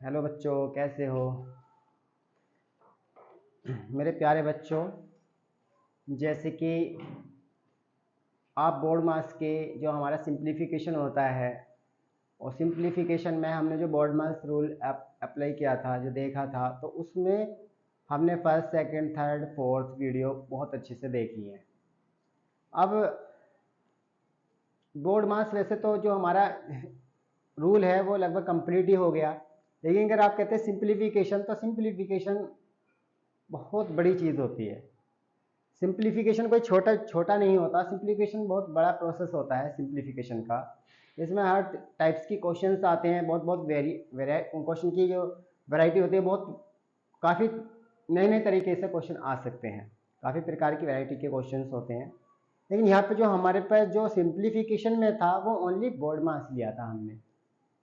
Hello बच्चों, कैसे हो मेरे प्यारे बच्चों। जैसे कि आप बोर्ड मास के जो हमारा सिंप्लीफिकेशन होता है, और सिंप्लीफिकेशन में हमने जो बोर्ड मास रूल अप्लाई किया था, जो देखा था, तो उसमें हमने first second third fourth video बहुत अच्छे से देखी है। अब बोर्ड मास वैसे तो जो हमारा रूल है वो लगभग कंप्लीट ही हो गया, लेकिन अगर आप कहते हैं सिंप्लीफिकेशन, तो सिंप्लीफिकेशन बहुत बड़ी चीज़ होती है। सिंप्लीफिकेशन कोई छोटा छोटा नहीं होता, सिंप्लीफिकेशन बहुत बड़ा प्रोसेस होता है सिंप्लीफिकेशन का। इसमें हर टाइप्स की क्वेश्चंस आते हैं, बहुत बहुत क्वेश्चन की जो वैरायटी होती है, बहुत काफ़ी नए नए तरीके से क्वेश्चन आ सकते हैं, काफ़ी प्रकार की वैरायटी के क्वेश्चंस होते हैं। लेकिन यहाँ पे जो हमारे पास जो सिंप्लीफिकेशन में था वो ओनली बोर्ड मार्क्स लिया था हमने,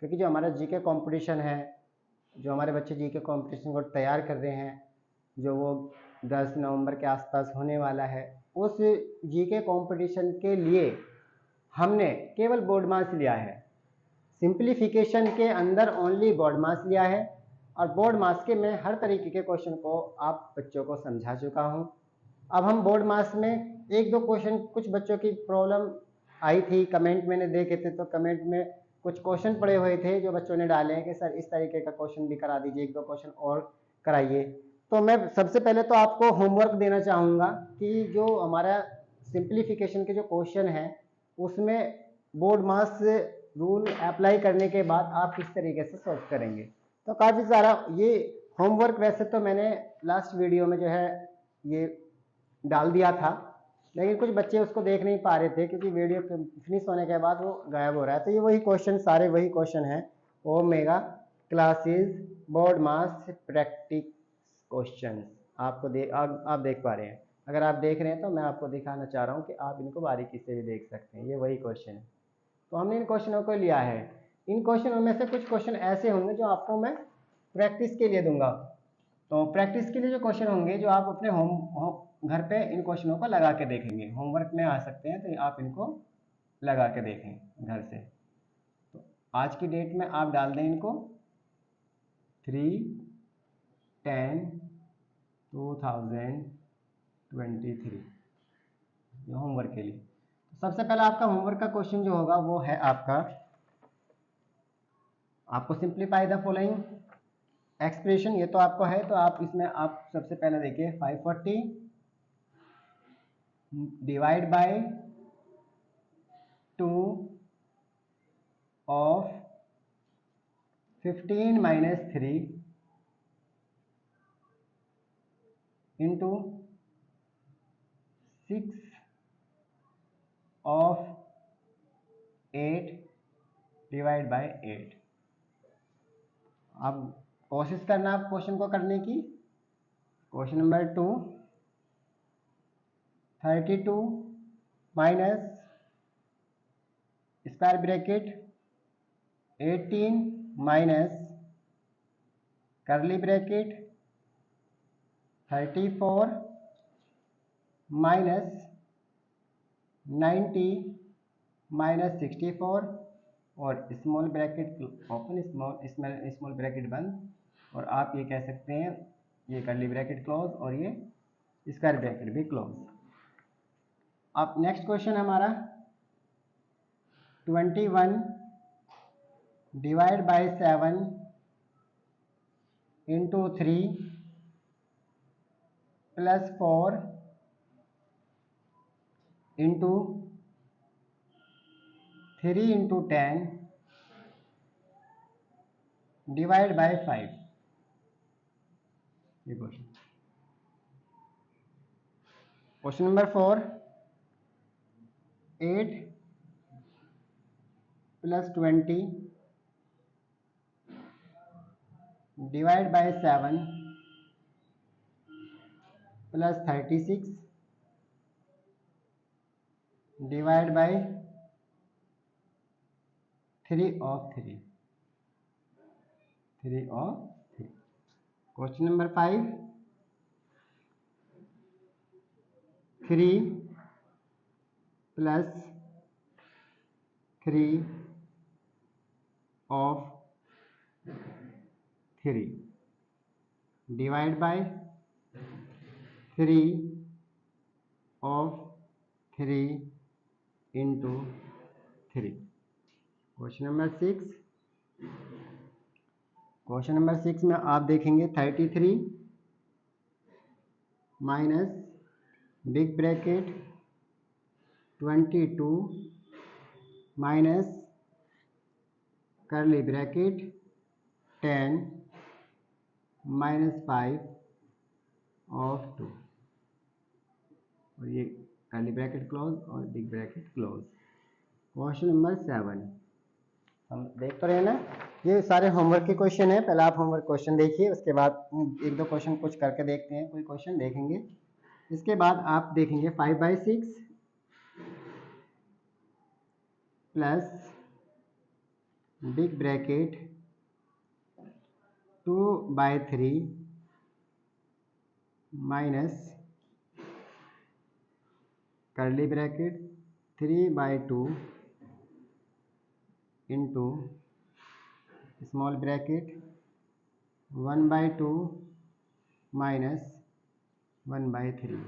क्योंकि जो हमारा जीके कंपटीशन है, जो हमारे बच्चे जीके कंपटीशन को तैयार कर रहे हैं, जो वो 10 नवंबर के आसपास होने वाला है, उस जीके कंपटीशन के लिए हमने केवल बोर्ड मार्क्स लिया है। सिंप्लीफिकेशन के अंदर ओनली बोर्ड मार्क्स लिया है, और बोर्ड मार्क्स के मैं हर तरीके के क्वेश्चन को आप बच्चों को समझा चुका हूँ। अब हम बोर्ड मार्क्स में एक दो क्वेश्चन, कुछ बच्चों की प्रॉब्लम आई थी, कमेंट मैंने देखे थे, तो कमेंट में कुछ क्वेश्चन पड़े हुए थे जो बच्चों ने डाले हैं कि सर इस तरीके का क्वेश्चन भी करा दीजिए, एक दो क्वेश्चन और कराइए। तो मैं सबसे पहले तो आपको होमवर्क देना चाहूँगा कि जो हमारा सिंप्लीफिकेशन के जो क्वेश्चन है उसमें बोर्ड मार्क्स रूल अप्लाई करने के बाद आप किस तरीके से सॉल्व करेंगे। तो काफ़ी सारा ये होमवर्क वैसे तो मैंने लास्ट वीडियो में जो है ये डाल दिया था, लेकिन कुछ बच्चे उसको देख नहीं पा रहे थे क्योंकि वीडियो फिनिश होने के बाद वो गायब हो रहा है। तो ये वही क्वेश्चन, सारे वही क्वेश्चन हैं, ओमेगा क्लासेस बोर्ड मास प्रैक्टिस क्वेश्चन आप देख पा रहे हैं। अगर आप देख रहे हैं तो मैं आपको दिखाना चाह रहा हूँ कि आप इनको बारीकी से भी देख सकते हैं, ये वही क्वेश्चन है। तो हमने इन क्वेश्चनों को लिया है। इन क्वेश्चनों में से कुछ क्वेश्चन ऐसे होंगे जो आपको मैं प्रैक्टिस के लिए दूंगा। तो प्रैक्टिस के लिए जो क्वेश्चन होंगे, जो आप अपने घर पे इन क्वेश्चनों को लगा के देखेंगे, होमवर्क में आ सकते हैं, तो आप इनको लगा के देखें घर से। तो आज की डेट में आप डाल दें इनको 3/10/2023 ये होमवर्क के लिए। तो सबसे पहला आपका होमवर्क का क्वेश्चन जो होगा वो है आपको सिंप्लीफाई द फॉलोइंग एक्सप्रेशन, ये तो आपको है। तो आप इसमें आप सबसे पहले देखिए 540 divide by 2 of 15 minus 3 into 6 of 8 divide by 8। अब कोशिश करना आप क्वेश्चन को करने की। Question number 2, 32 minus square bracket 18 minus करली ब्रैकेट 34 माइनस 90 माइनस 64 और small bracket open, small bracket बंद, और आप ये कह सकते हैं ये करली ब्रैकेट क्लोज और ये स्क्वायर ब्रैकेट भी क्लोज। अब नेक्स्ट क्वेश्चन हमारा 21 divide by 7 into 3 plus 4 into 3 into 10 divide by 5। ये question number 4, 8 plus 20 divide by 7 plus 36 divide by 3 of 3। Question number 5, 3 plus 3 of 3 divide by 3 of 3 into 3। Question number 6 में आप देखेंगे 33 minus big bracket 22 minus curly bracket 10 minus 5 of 2, और ये curly bracket close और big bracket close. Question number 7 हम देख तो रहे ना, ये सारे होमवर्क के क्वेश्चन है। पहले आप होमवर्क क्वेश्चन देखिए, उसके बाद एक दो क्वेश्चन कुछ करके देखते हैं, कोई क्वेश्चन देखेंगे। इसके बाद आप देखेंगे 5/6 plus big bracket 2/3 minus curly bracket 3/2 into small bracket 1/2 minus 1/3,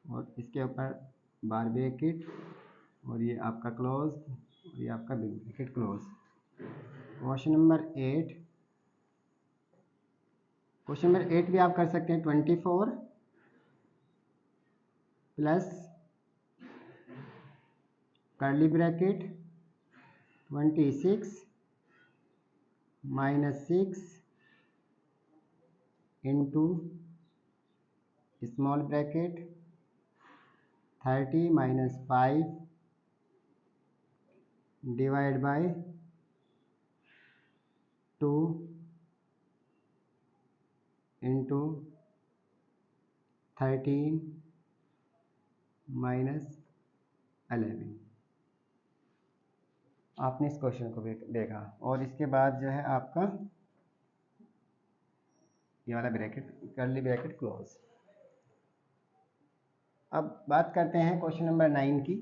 और इसके ऊपर बार ब्रैकेट, और ये आपका क्लोज, और ये आपका big bracket close. Question number 8 भी आप कर सकते हैं। 24 plus curly bracket 26 minus 6 into small bracket 30 minus 5 divide by 2 into 13 minus 11। आपने इस क्वेश्चन को भी देखा, और इसके बाद जो है आपका ये वाला ब्रैकेट कर्ली ब्रैकेट क्लोज। अब बात करते हैं क्वेश्चन नंबर 9 की।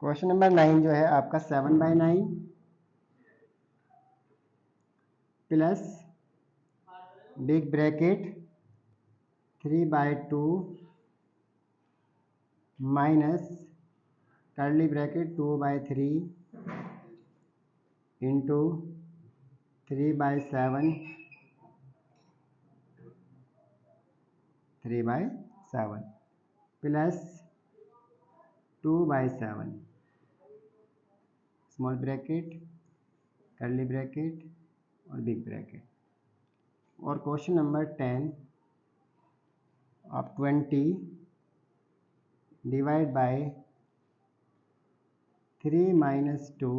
क्वेश्चन नंबर 9 जो है आपका 7/9 plus big bracket 3/2 minus curly bracket 2/3 into 3/7 plus 2/7 small bracket curly bracket और बिग ब्रैकेट। और क्वेश्चन नंबर 10 आप 20 डिवाइड बाय 3 माइनस 2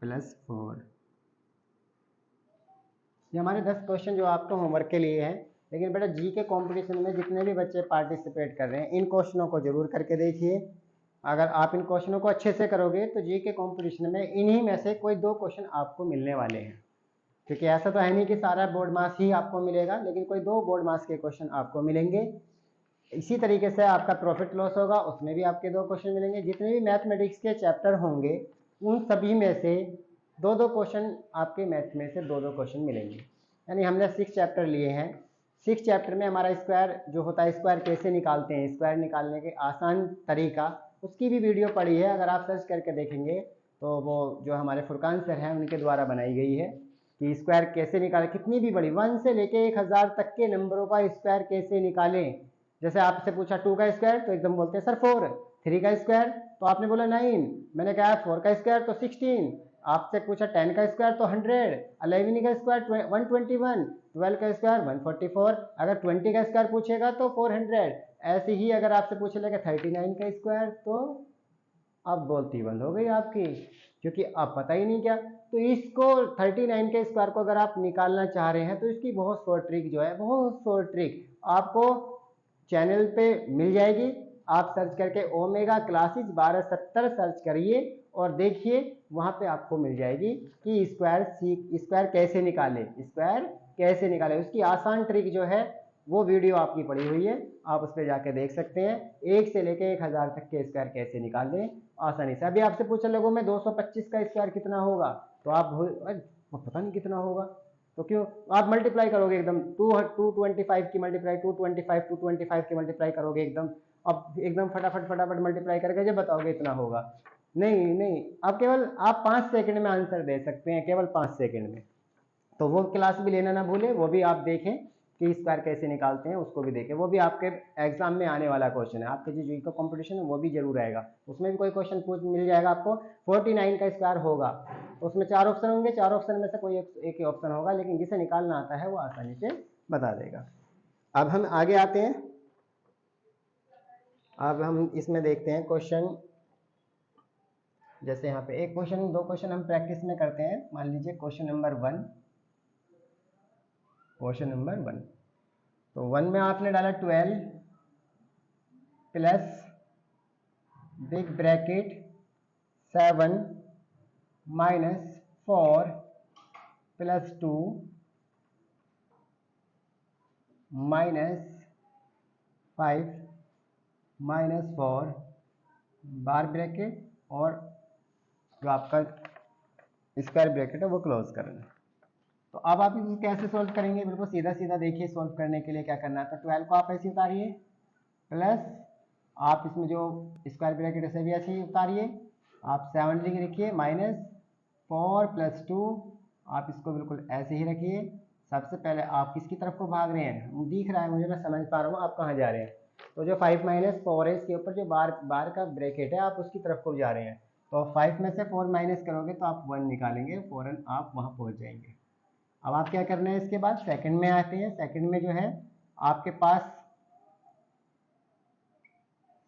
प्लस 4। ये हमारे 10 क्वेश्चन जो आपको होमवर्क के लिए हैं। लेकिन बेटा जी के कंपटीशन में जितने भी बच्चे पार्टिसिपेट कर रहे हैं, इन क्वेश्चनों को जरूर करके देखिए। अगर आप इन क्वेश्चनों को अच्छे से करोगे तो जी के कंपटीशन में इन्हीं में से कोई 2 क्वेश्चन आपको मिलने वाले हैं, क्योंकि ऐसा तो है नहीं कि सारा बोर्ड मार्क्स ही आपको मिलेगा, लेकिन कोई 2 बोर्ड मार्क्स के क्वेश्चन आपको मिलेंगे। इसी तरीके से आपका प्रॉफिट लॉस होगा, उसमें भी आपके 2 क्वेश्चन मिलेंगे। जितने भी मैथमेटिक्स के चैप्टर होंगे उन सभी में से 2-2 क्वेश्चन आपके मैथ में से 2-2 क्वेश्चन मिलेंगे। यानी हमने 6 चैप्टर लिए हैं। 6 चैप्टर में हमारा स्क्वायर जो होता है, स्क्वायर कैसे निकालते हैं, स्क्वायर निकालने के आसान तरीका, उसकी भी वीडियो पड़ी है। अगर आप सर्च करके देखेंगे तो वो जो हमारे फुरकान सर हैं उनके द्वारा बनाई गई है कि स्क्वायर कैसे निकालें, कितनी भी बड़ी 1 से लेके 1000 तक के नंबरों का स्क्वायर कैसे निकालें। जैसे आपसे पूछा 2 का स्क्वायर तो एकदम बोलते हैं सर 4, 3 का स्क्वायर तो आपने बोला 9, मैंने कहा 4 का स्क्वायर तो 16, आपसे पूछा 10 का स्क्वायर तो 100, 11 का स्क्वायर 121, 12 का स्क्वायर 144, अगर 20 का स्क्वायर पूछेगा तो 400। ऐसे ही अगर आपसे पूछेगा 39 का स्क्वायर तो अब बोलती बंद हो गई आपकी, क्योंकि अब पता ही नहीं क्या। तो इसको 39 के स्क्वायर को अगर आप निकालना चाह रहे हैं तो इसकी बहुत शॉर्ट ट्रिक जो है, बहुत शॉर्ट ट्रिक आपको चैनल पे मिल जाएगी। आप सर्च करके ओमेगा क्लासेस 1270 सर्च करिए और देखिए, वहाँ पे आपको मिल जाएगी कि स्क्वायर कैसे निकाले, स्क्वायर कैसे निकाले। उसकी आसान ट्रिक जो है वो वीडियो आपकी पड़ी हुई है, आप उस पर जाके देख सकते हैं। 1 से लेके 1000 तक के स्क्वायर कैसे निकाल दें आसानी से। अभी आपसे पूछा लोगों में 225 का स्क्वायर कितना होगा, तो आप पता नहीं कितना होगा, तो क्यों आप मल्टीप्लाई करोगे एकदम 225 की मल्टीप्लाई 225 की मल्टीप्लाई करोगे एकदम, अब एकदम फटाफट फटाफट मल्टीप्लाई करके जब बताओगे इतना होगा। नहीं नहीं, अब केवल आप 5 सेकंड में आंसर दे सकते हैं, केवल 5 सेकंड में। तो वो क्लास भी लेना ना भूलें, वो भी आप देखें कि स्क्वायर कैसे निकालते हैं, उसको भी देखें। वो भी आपके एग्जाम में आने वाला क्वेश्चन है, आपके जो जीके का कंपटीशन है वो भी जरूर आएगा, उसमें भी कोई क्वेश्चन पूछ मिल जाएगा आपको। 49 का स्क्वायर होगा तो उसमें 4 ऑप्शन होंगे, 4 ऑप्शन में से कोई एक ही ऑप्शन होगा, लेकिन जिसे निकालना आता है वो आसानी से बता देगा। अब हम आगे आते हैं, अब हम इसमें देखते हैं क्वेश्चन। जैसे यहाँ पे एक क्वेश्चन, 2 क्वेश्चन हम प्रैक्टिस में करते हैं। मान लीजिए क्वेश्चन नंबर 1, क्वेश्चन नंबर 1, तो 1 में आपने डाला 12 plus big bracket 7 minus 4 plus 2 minus 5 minus 4 बार ब्रैकेट और जो आपका स्क्वायर ब्रैकेट है वो क्लोज करना। तो अब आप इसे कैसे सोल्व करेंगे, बिल्कुल सीधा सीधा देखिए। सोल्व करने के लिए क्या करना है, तो 12 को आप ऐसे उतारिए, प्लस आप इसमें जो स्क्वायर ब्रैकेट है भी ऐसे ही उतारिए, आप 7 लिखिए, माइनस 4 प्लस 2 आप इसको बिल्कुल ऐसे ही रखिए। सबसे पहले आप किसकी तरफ को भाग रहे हैं, दिख रहा है मुझे, मैं समझ पा रहा हूँ आप कहाँ जा रहे हैं। तो जो 5 माइनस 4 है इसके ऊपर जो बार का ब्रैकेट है आप उसकी तरफ को जा रहे हैं। तो 5 में से 4 माइनस करोगे तो आप 1 निकालेंगे, फौरन आप वहाँ पहुँच जाएंगे। अब आप क्या करना है, इसके बाद सेकंड में आते हैं। सेकंड में जो है आपके पास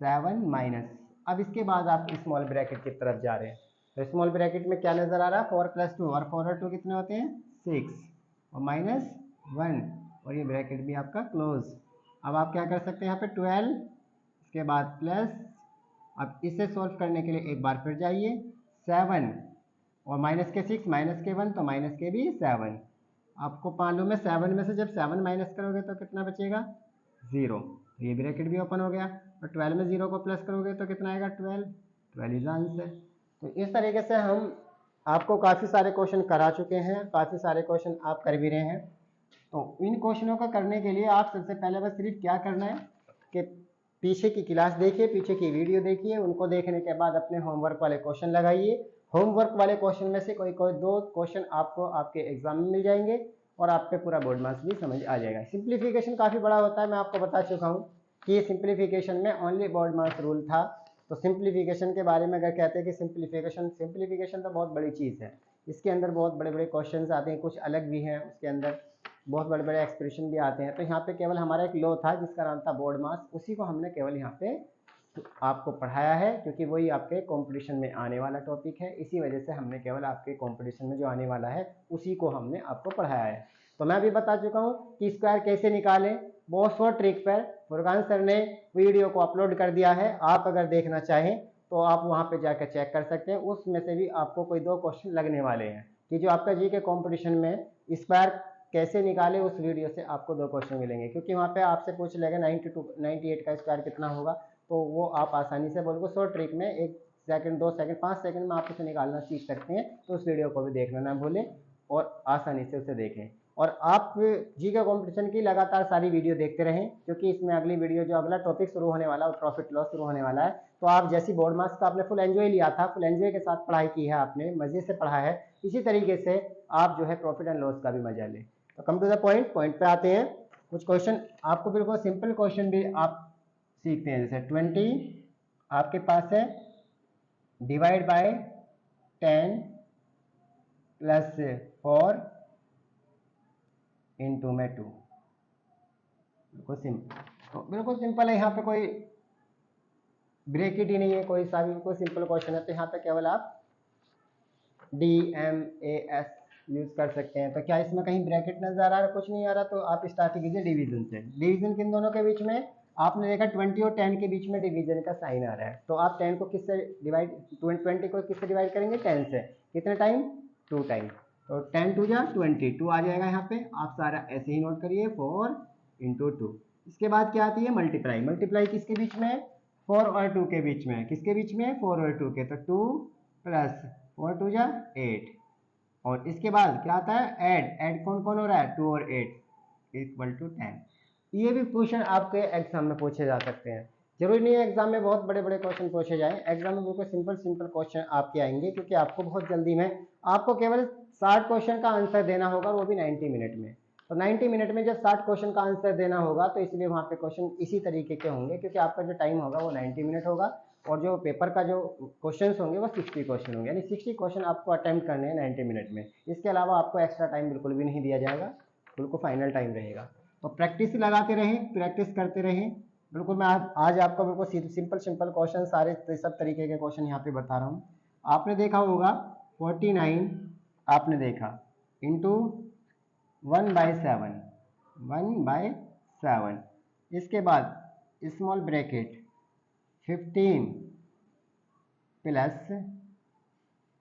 7 माइनस, अब इसके बाद आप स्मॉल ब्रैकेट की तरफ जा रहे हैं। तो स्मॉल ब्रैकेट में क्या नजर आ रहा है, 4 प्लस 2, और 4 और 2 कितने होते हैं 6, और माइनस 1, और ये ब्रैकेट भी आपका क्लोज। अब आप क्या कर सकते हैं यहाँ पे 12, इसके बाद प्लस, अब इसे सोल्व करने के लिए एक बार फिर जाइए, 7 और माइनस के 6 माइनस के 1 तो माइनस के भी 7। आपको मालूम है 7 में से जब 7 माइनस करोगे तो कितना बचेगा 0, ये ब्रैकेट भी ओपन हो गया। और 12 में 0 को प्लस करोगे तो कितना आएगा 12 इज आंसर। तो इस तरीके से हम आपको काफ़ी सारे क्वेश्चन करा चुके हैं, काफ़ी सारे क्वेश्चन आप कर भी रहे हैं। तो इन क्वेश्चनों का करने के लिए आप सबसे पहले बस सिर्फ क्या करना है कि पीछे की क्लास देखिए, पीछे की वीडियो देखिए, उनको देखने के बाद अपने होमवर्क वाले क्वेश्चन लगाइए। होमवर्क वाले क्वेश्चन में से कोई 2 क्वेश्चन आपको आपके एग्जाम में मिल जाएंगे और आप पे पूरा बोर्ड मार्क्स भी समझ आ जाएगा। सिंप्लीफिकेशन काफ़ी बड़ा होता है, मैं आपको बता चुका हूँ कि सिंप्लीफिकेशन में ओनली बोर्ड मार्क्स रूल था। तो सिंप्लीफिकेशन के बारे में अगर कहते हैं कि सिंप्लीफिकेशन तो बहुत बड़ी चीज़ है, इसके अंदर बहुत बड़े बड़े क्वेश्चन आते हैं, कुछ अलग भी हैं, उसके अंदर बहुत बड़े बड़े एक्सप्रेशन भी आते हैं। तो यहाँ पे केवल हमारा एक लॉ था जिसका नाम था बोर्ड मास, उसी को हमने केवल यहाँ पे आपको पढ़ाया है, क्योंकि वही आपके कंपटीशन में आने वाला टॉपिक है। इसी वजह से हमने केवल आपके कंपटीशन में जो आने वाला है उसी को हमने आपको पढ़ाया है। तो मैं भी बता चुका हूँ कि स्क्वायर कैसे निकालें, बहुत शॉर्ट ट्रिक पर फुरकान सर ने वीडियो को अपलोड कर दिया है। आप अगर देखना चाहें तो आप वहाँ पे जाकर चेक कर सकते हैं, उसमें से भी आपको कोई 2 क्वेश्चन लगने वाले हैं कि जो आपका जी के कॉम्पिटिशन में स्क्वायर कैसे निकाले, उस वीडियो से आपको 2 क्वेश्चन मिलेंगे, क्योंकि वहाँ पे आपसे पूछ लेगा 98 का स्क्वायर कितना होगा, तो वो आप आसानी से बोल को शॉर्ट ट्रिक में 1 सेकंड 2 सेकंड 5 सेकंड में आप उसे निकालना सीख सकते हैं। तो उस वीडियो को भी देखना ना भूलें और आसानी से उसे देखें। और आप जी का कॉम्पिटिशन की लगातार सारी वीडियो देखते रहें, क्योंकि इसमें अगली वीडियो जो अगला टॉपिक शुरू होने वाला है प्रॉफिट लॉस शुरू होने वाला है। तो आप जैसी बोर्ड मार्क्स का आपने फुल एंजॉय लिया था, फुल एंजॉय के साथ पढ़ाई की है, आपने मजे से पढ़ा है, इसी तरीके से आप जो है प्रॉफिट एंड लॉस का भी मजा लें। तो कम टू द पॉइंट पे आते हैं। कुछ क्वेश्चन आपको बिल्कुल सिंपल क्वेश्चन भी आप सीखते हैं। जैसे 20 आपके पास है, डिवाइड बाय 10 प्लस 4 इंटू में 2, बिल्कुल सिंपल है। यहाँ पे कोई ब्रैकेट ही नहीं है, कोई सा भी बिल्कुल सिंपल क्वेश्चन है। तो यहाँ पे केवल आप DMAS यूज कर सकते हैं। तो क्या इसमें कहीं ब्रैकेट नजर आ रहा है, कुछ नहीं आ रहा, तो आप स्टार्ट कीजिए डिवीजन से। डिवीजन किन दोनों के बीच में, आपने देखा 20 और 10 के बीच में डिवीजन का साइन आ रहा है। तो आप 10 को किससे डिवाइड 20 को किससे डिवाइड करेंगे 10 से, कितने टाइम 2 टाइम। तो 10 2 जा 20, 2 आ जाएगा यहाँ पे। आप सारा ऐसे ही नोट करिए 4 इंटू 2। इसके बाद क्या आती है मल्टीप्लाई। मल्टीप्लाई किसके बीच में है 4 और 2 के बीच में है। किसके बीच में है 4 और 2 के, तो 2 प्लस 4 2 जा 8। और इसके बाद क्या आता है ऐड। ऐड कौन कौन हो रहा है 2 और 8 इक्वल टू 10। ये भी क्वेश्चन आपके एग्जाम में पूछे जा सकते हैं। जरूरी नहीं है एग्जाम में बहुत बड़े बड़े क्वेश्चन पूछे जाएं, एग्जाम में बिल्कुल सिंपल सिंपल क्वेश्चन आपके आएंगे, क्योंकि आपको बहुत जल्दी में आपको केवल 60 क्वेश्चन का आंसर देना होगा, वो भी 90 मिनट में। तो 90 मिनट में जब 60 क्वेश्चन का आंसर देना होगा तो इसलिए वहाँ पे क्वेश्चन इसी तरीके के होंगे, क्योंकि आपका जो टाइम होगा वो 90 मिनट होगा और जो पेपर का जो क्वेश्चंस होंगे वो 60 क्वेश्चन होंगे, यानी 60 क्वेश्चन आपको अटेम्प्ट करने हैं 90 मिनट में। इसके अलावा आपको एक्स्ट्रा टाइम बिल्कुल भी नहीं दिया जाएगा, बिल्कुल फाइनल टाइम रहेगा। तो प्रैक्टिस लगाते रहें, प्रैक्टिस करते रहें। बिल्कुल मैं आज आपको बिल्कुल सिंपल सिंपल क्वेश्चन सारे सब तरीके के क्वेश्चन यहाँ पे बता रहा हूँ। आपने देखा होगा 49 आपने देखा इंटू 1/7 1/7। इसके बाद small bracket 15 plus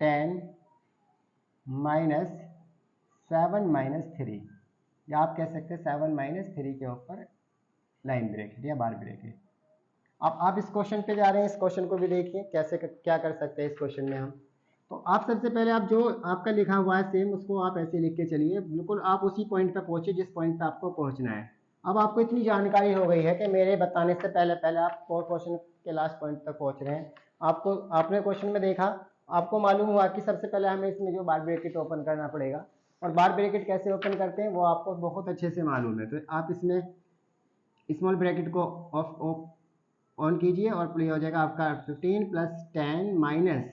10 minus 7 minus 3, या आप कह सकते हैं 7 माइनस 3 के ऊपर लाइन ब्रैकेट या बार ब्रैकेट। अब आप इस क्वेश्चन पे जा रहे हैं, इस क्वेश्चन को भी देखिए कैसे क्या कर सकते हैं इस क्वेश्चन में हम। तो आप सबसे पहले आप जो आपका लिखा हुआ है सेम उसको आप ऐसे लिख के चलिए, बिल्कुल आप उसी पॉइंट पे पहुंचे जिस पॉइंट पे आपको पहुंचना है। अब आपको इतनी जानकारी हो गई है कि मेरे बताने से पहले पहले आप क्वेश्चन के लास्ट पॉइंट तक पहुंच रहे हैं। आपको आपने क्वेश्चन में देखा, आपको मालूम हुआ कि सबसे पहले हमें इसमें जो बार ब्रैकेट ओपन करना पड़ेगा, और बार ब्रैकेट कैसे ओपन करते हैं वो आपको बहुत अच्छे से मालूम है। तो आप इसमें स्मॉल ब्रैकेट को ऑफ ऑन कीजिए और ये हो जाएगा आपका 15 प्लस 10 माइनस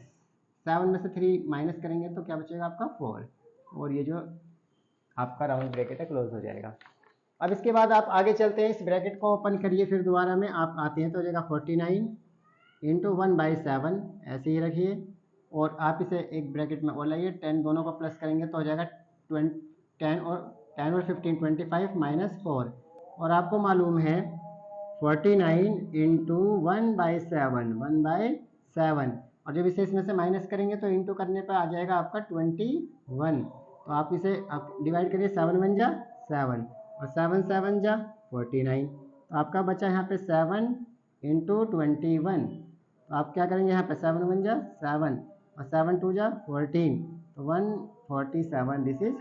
7 में से 3 माइनस करेंगे तो क्या बचेगा आपका 4, और ये जो आपका राउंड ब्रैकेट है क्लोज हो जाएगा। अब इसके बाद आप आगे चलते हैं, इस ब्रैकेट को ओपन करिए, फिर दोबारा में आप आते हैं तो हो जाएगा 49 इंटू 1/7 ऐसे ही रखिए, और आप इसे एक ब्रैकेट में और लाइए, 10 दोनों को प्लस करेंगे तो हो जाएगा 10 और 15 25 माइनस 4। और आपको मालूम है 49 इंटू 1/7 और जब इसे इसमें से माइनस करेंगे तो इंटू करने पर आ जाएगा आपका 21। तो आप इसे डिवाइड करिए, 7 1 जा 7 और 7 7 जा 49। तो आपका बचा यहाँ पे 7 इंटू 21। तो आप क्या करेंगे यहाँ पे 7 1 जा 7 और 7 2 जा 14, तो 147 दिस इज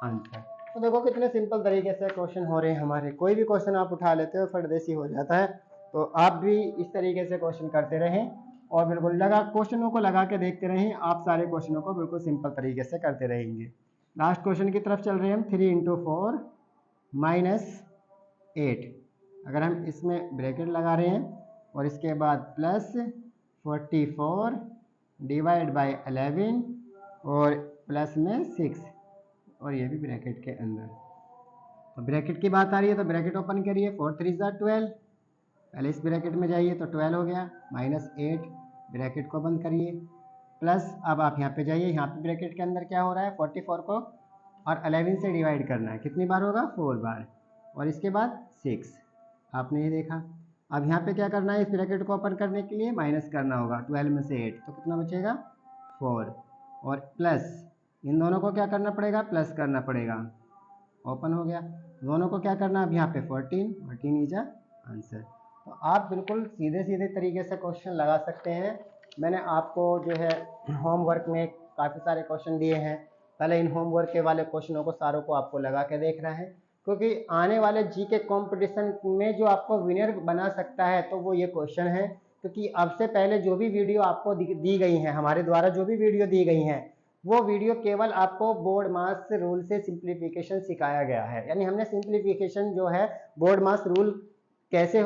आंसर। तो देखो कितने सिंपल तरीके से क्वेश्चन हो रहे हैं हमारे। कोई भी क्वेश्चन आप उठा लेते हो फटदेसी हो जाता है, तो आप भी इस तरीके से क्वेश्चन करते रहें और बिल्कुल क्वेश्चनों को लगा के देखते रहें, आप सारे क्वेश्चनों को बिल्कुल सिंपल तरीके से करते रहेंगे। लास्ट क्वेश्चन की तरफ चल रहे हैं हम। 3 इंटू 4 माइनस 8, अगर हम इसमें ब्रैकेट लगा रहे हैं और इसके बाद प्लस 44 डिवाइड बाई 11 और प्लस में 6, और ये भी ब्रैकेट के अंदर। तो ब्रैकेट की बात आ रही है तो ब्रैकेट ओपन करिए, 4 3 12, पहले इस ब्रैकेट में जाइए तो 12 हो गया, माइनस 8 ब्रैकेट को बंद करिए, प्लस अब आप यहाँ पे जाइए, यहाँ पे ब्रैकेट के अंदर क्या हो रहा है 44 को और 11 से डिवाइड करना है, कितनी बार होगा 4 बार, और इसके बाद 6 आपने ये देखा। अब यहाँ पे क्या करना है, इस ब्रैकेट को ओपन करने के लिए माइनस करना होगा 12 में से 8, तो कितना बचेगा 4, और प्लस इन दोनों को क्या करना पड़ेगा प्लस करना पड़ेगा, ओपन हो गया। दोनों को क्या करना, अब यहाँ पे 14 इज आंसर। तो आप बिल्कुल सीधे सीधे तरीके से क्वेश्चन लगा सकते हैं। मैंने आपको जो है होमवर्क में काफ़ी सारे क्वेश्चन दिए हैं, पहले इन होमवर्क के वाले क्वेश्चनों को सारों को आपको लगा के देखना है, क्योंकि आने वाले जीके कंपटीशन में जो आपको विनर बना सकता है तो वो ये क्वेश्चन है। क्योंकि अब से पहले जो भी वीडियो आपको दी गई हैं, हमारे द्वारा जो भी वीडियो दी गई हैं, वो वीडियो केवल आपको बोर्ड मास रूल से सिंप्लीफिकेशन सिखाया गया है। यानी हमने सिंप्लीफिकेशन जो है बोर्ड मास रूल कैसे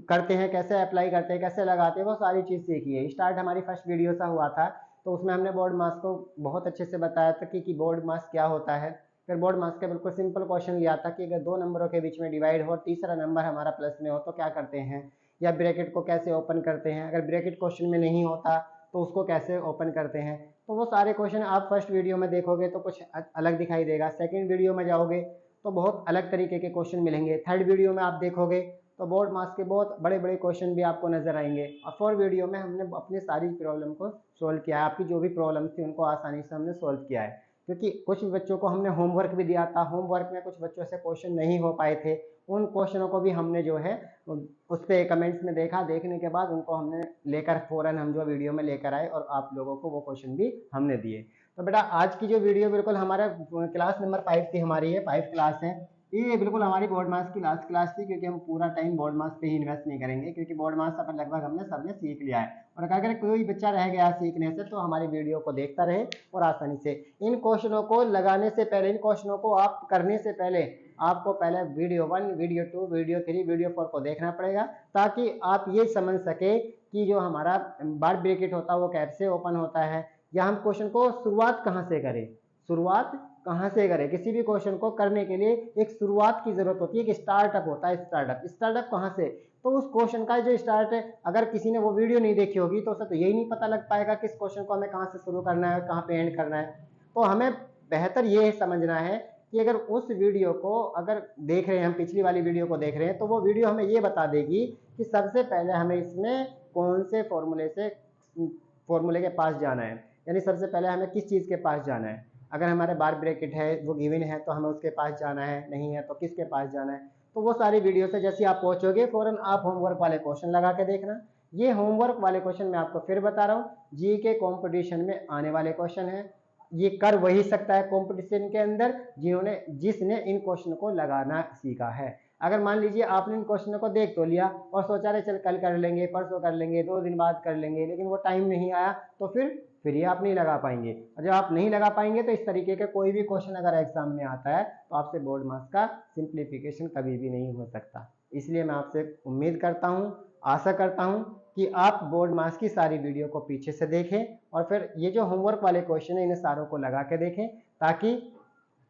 करते हैं, कैसे अप्लाई करते हैं, कैसे लगाते हैं, वो सारी चीज़ सीखी है। स्टार्ट हमारी फर्स्ट वीडियो से हुआ था, तो उसमें हमने बोर्ड मास को बहुत अच्छे से बताया था कि बोर्ड मास क्या होता है। फिर बोर्ड मास का बिल्कुल सिंपल क्वेश्चन लिया था कि अगर 2 नंबरों के बीच में डिवाइड हो, तीसरा नंबर हमारा प्लस में हो तो क्या करते हैं, या ब्रैकेट को कैसे ओपन करते हैं, अगर ब्रैकेट क्वेश्चन में नहीं होता तो उसको कैसे ओपन करते हैं। तो वो सारे क्वेश्चन आप फर्स्ट वीडियो में देखोगे तो कुछ अलग दिखाई देगा, सेकंड वीडियो में जाओगे तो बहुत अलग तरीके के क्वेश्चन मिलेंगे, थर्ड वीडियो में आप देखोगे तो बोर्ड मास के बहुत बड़े बड़े क्वेश्चन भी आपको नजर आएंगे, और फोर्थ वीडियो में हमने अपनी सारी प्रॉब्लम को सोल्व किया है। आपकी जो भी प्रॉब्लम थी उनको आसानी से हमने सोल्व किया है, क्योंकि कुछ बच्चों को हमने होमवर्क भी दिया था, होमवर्क में कुछ बच्चों से क्वेश्चन नहीं हो पाए थे, उन क्वेश्चनों को भी हमने जो है उस पर कमेंट्स में देखा, देखने के बाद उनको हमने लेकर फ़ौरन हम जो वीडियो में लेकर आए और आप लोगों को वो क्वेश्चन भी हमने दिए। तो बेटा आज की जो वीडियो बिल्कुल हमारा क्लास नंबर 5 थी हमारी, ये 5 क्लास है। ये बिल्कुल हमारी बोर्ड मार्क्स की लास्ट क्लास थी, क्योंकि हम पूरा टाइम बोर्ड मार्क्स पे ही इन्वेस्ट नहीं करेंगे, क्योंकि बोर्ड मार्क्स अपन लगभग हमने सबने सीख लिया है। और अगर कोई बच्चा रह गया सीखने से तो हमारी वीडियो को देखता रहे और आसानी से इन क्वेश्चनों को लगाने से पहले, इन क्वेश्चनों को आप करने से पहले आपको पहले वीडियो 1, वीडियो 2, वीडियो 3, वीडियो 4 को देखना पड़ेगा, ताकि आप ये समझ सके कि जो हमारा बार ब्रैकेट होता है वो कैसे ओपन होता है, या हम क्वेश्चन को शुरुआत कहाँ से करें, शुरुआत कहाँ से करें। किसी भी क्वेश्चन को करने के लिए एक शुरुआत की जरूरत होती है, कि स्टार्टअप होता है, स्टार्टअप कहाँ से। तो उस क्वेश्चन का जो स्टार्ट है, अगर किसी ने वो वीडियो नहीं देखी होगी तो उसे तो यही नहीं पता लग पाएगा किस क्वेश्चन को हमें कहाँ से शुरू करना है और कहाँ पे एंड करना है। तो हमें बेहतर ये समझना है कि अगर उस वीडियो को अगर देख रहे हैं, हम पिछली वाली वीडियो को देख रहे हैं, तो वो वीडियो हमें ये बता देगी कि सबसे पहले हमें इसमें कौन से फॉर्मूले के पास जाना है, यानी सबसे पहले हमें किस चीज़ के पास जाना है। अगर हमारे बार ब्रैकेट है वो गिवन है तो हमें उसके पास जाना है, नहीं है तो किसके पास जाना है। तो वो सारी वीडियो से जैसे आप पहुंचोगे फौरन आप होमवर्क वाले क्वेश्चन लगा के देखना। ये होमवर्क वाले क्वेश्चन मैं आपको फिर बता रहा हूँ, जी के कॉम्पिटिशन में आने वाले क्वेश्चन है। ये कर वही सकता है कॉम्पिटिशन के अंदर जिसने इन क्वेश्चन को लगाना सीखा है। अगर मान लीजिए आपने इन क्वेश्चनों को देख तो लिया और सोचा रहे चल कल कर लेंगे, परसों कर लेंगे, 2 दिन बाद कर लेंगे, लेकिन वो टाइम नहीं आया, तो फिर ये आप नहीं लगा पाएंगे। और जब आप नहीं लगा पाएंगे तो इस तरीके का कोई भी क्वेश्चन अगर एग्जाम में आता है तो आपसे बोर्ड मार्क्स का सिंप्लीफिकेशन कभी भी नहीं हो सकता। इसलिए मैं आपसे उम्मीद करता हूँ, आशा करता हूँ कि आप बोर्ड मार्क्स की सारी वीडियो को पीछे से देखें और फिर ये जो होमवर्क वाले क्वेश्चन है इन्हें सारों को लगा के देखें, ताकि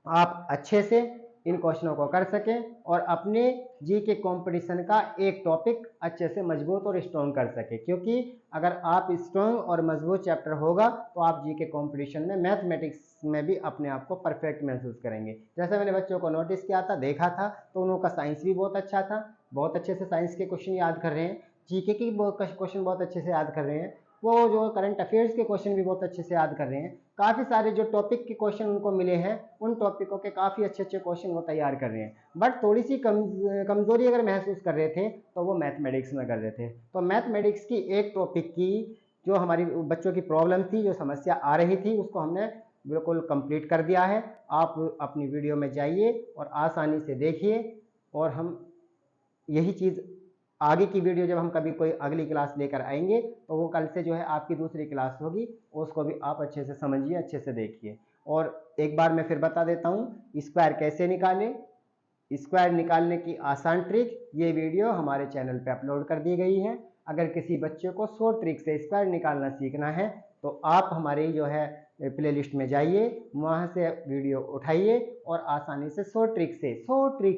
आप अच्छे से इन क्वेश्चनों को कर सकें और अपने जी के कंपटीशन का एक टॉपिक अच्छे से मजबूत और स्ट्रॉन्ग कर सकें। क्योंकि अगर आप स्ट्रॉन्ग और मजबूत चैप्टर होगा तो आप जी के कंपटीशन में मैथमेटिक्स में भी अपने आप को परफेक्ट महसूस करेंगे। जैसे मैंने बच्चों को नोटिस किया था, देखा था, तो उनका साइंस भी बहुत अच्छा था, बहुत अच्छे से साइंस के क्वेश्चन याद कर रहे हैं, जीके के क्वेश्चन बहुत अच्छे से याद कर रहे हैं, वो जो करंट अफेयर्स के क्वेश्चन भी बहुत अच्छे से याद कर रहे हैं। काफ़ी सारे जो टॉपिक के क्वेश्चन उनको मिले हैं उन टॉपिकों के काफ़ी अच्छे अच्छे क्वेश्चन वो तैयार कर रहे हैं। बट थोड़ी सी कमजोरी अगर महसूस कर रहे थे तो वो मैथमेटिक्स में कर रहे थे। तो मैथमेटिक्स की एक टॉपिक की जो हमारी बच्चों की प्रॉब्लम थी, जो समस्या आ रही थी, उसको हमने बिल्कुल कंप्लीट कर दिया है। आप अपनी वीडियो में जाइए और आसानी से देखिए, और हम यही चीज़ आगे की वीडियो जब हम कभी कोई अगली क्लास लेकर आएंगे तो वो कल से जो है आपकी दूसरी क्लास होगी, उसको भी आप अच्छे से समझिए, अच्छे से देखिए। और एक बार मैं फिर बता देता हूँ स्क्वायर कैसे निकालें। स्क्वायर निकालने की आसान ट्रिक ये वीडियो हमारे चैनल पे अपलोड कर दी गई है। अगर किसी बच्चे को 100 ट्रिक से स्क्वायर निकालना सीखना है तो आप हमारी जो है प्लेलिस्ट में जाइए, वहाँ से वीडियो उठाइए और आसानी से 100 ट्रिक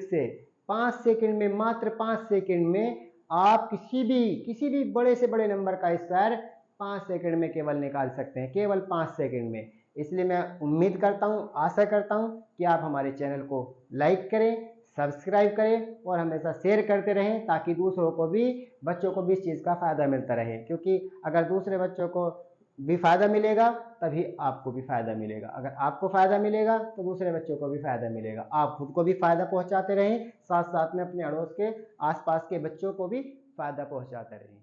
से 5 सेकंड में, मात्र 5 सेकंड में आप किसी भी बड़े से बड़े नंबर का स्क्वायर 5 सेकंड में केवल निकाल सकते हैं, केवल 5 सेकंड में। इसलिए मैं उम्मीद करता हूँ, आशा करता हूँ कि आप हमारे चैनल को लाइक करें, सब्सक्राइब करें और हमेशा शेयर करते रहें, ताकि दूसरों को भी, बच्चों को भी इस चीज़ का फ़ायदा मिलता रहे। क्योंकि अगर दूसरे बच्चों को भी फ़ायदा मिलेगा तभी आपको भी फ़ायदा मिलेगा, अगर आपको फ़ायदा मिलेगा तो दूसरे बच्चों को भी फ़ायदा मिलेगा। आप खुद को भी फ़ायदा पहुंचाते रहें, साथ साथ में अपने अड़ोस के आसपास के बच्चों को भी फ़ायदा पहुंचाते रहें।